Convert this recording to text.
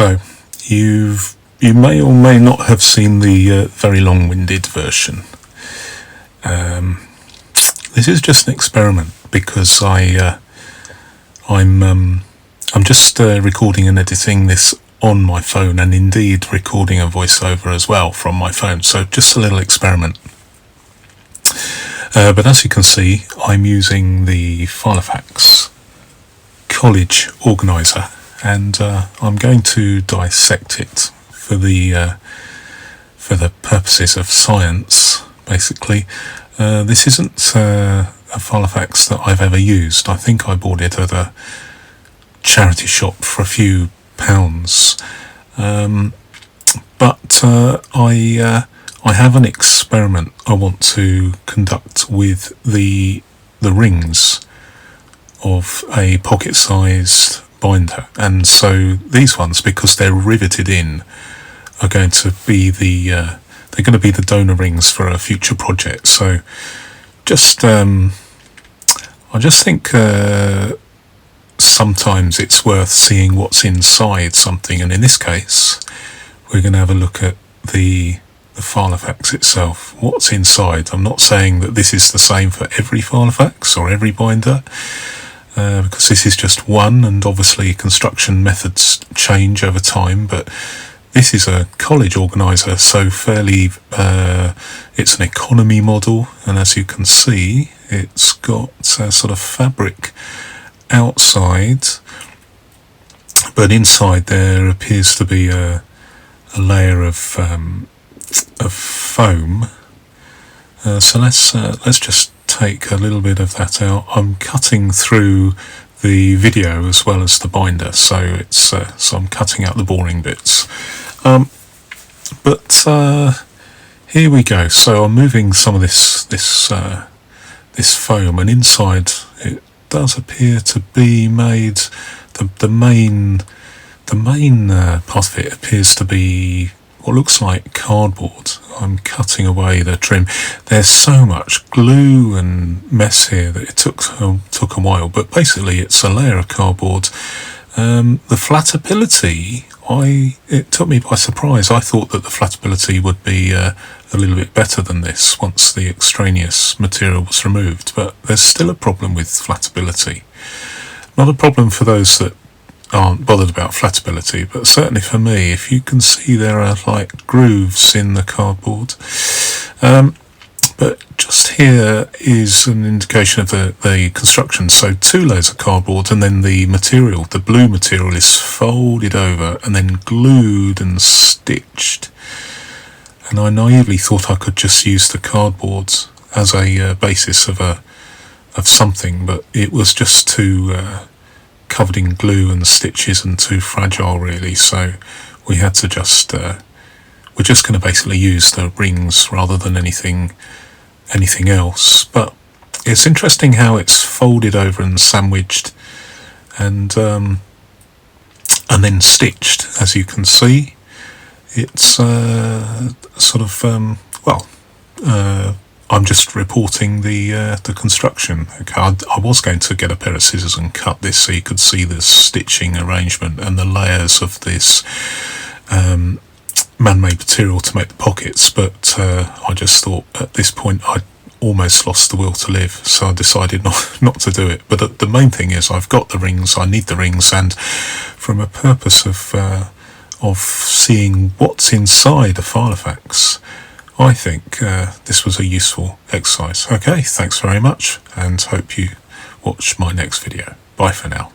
So you may or may not have seen the very long-winded version. This is just an experiment because I'm just recording and editing this on my phone, and indeed recording a voiceover as well from my phone. So just a little experiment. But as you can see, I'm using the Filofax college organizer, and I'm going to dissect it for the purposes of science. Basically, this isn't a Filofax that I've ever used. I think I bought it at a charity shop for a few pounds, but I have an experiment I want to conduct with the rings of a pocket-sized binder, and so these ones, because they're riveted in, are going to be the donor rings for a future project. So I just think sometimes it's worth seeing what's inside something, and in this case we're going to have a look at the Filofax itself, what's inside. I'm not saying that this is the same for every Filofax or every binder, because this is just one, and obviously construction methods change over time, but this is a college organizer, so fairly it's an economy model, and as you can see, it's got a sort of fabric outside, but inside there appears to be a layer of foam. So let's just take a little bit of that out. I'm cutting through the video as well as the binder, so it's so I'm cutting out the boring bits. But here we go. So I'm moving some of this foam, and inside it does appear to be made. The main part of it appeers to be what looks like cardboard. I'm cutting away the trim. There's so much glue and mess here that it took a while, but basically it's a layer of cardboard. The flatability, it took me by surprise. I thought that the flatability would be a little bit better than this once the extraneous material was removed, but there's still a problem with flatability. Not a problem for those that aren't bothered about flatability, but certainly for me. If you can see, there are like grooves in the cardboard, but just here is an indication of the construction. So 2 layers of cardboard, and then the material, the blue material, is folded over and then glued and stitched. And I naively thought I could just use the cardboard as a basis of something, but it was just too covered in glue and stitches and too fragile, really. So we had to just we're just going to basically use the rings rather than anything else. But it's interesting how it's folded over and sandwiched and then stitched. As you can see, it's sort of I'm just reporting the construction. Okay, I was going to get a pair of scissors and cut this so you could see the stitching arrangement and the layers of this man-made material to make the pockets, but I just thought at this point I'd almost lost the will to live, so I decided not to do it. But the main thing is I've got the rings, I need the rings, and from a purpose of seeing what's inside a Filofax, I think this was a useful exercise. Okay, thanks very much, and hope you watch my next video. Bye for now.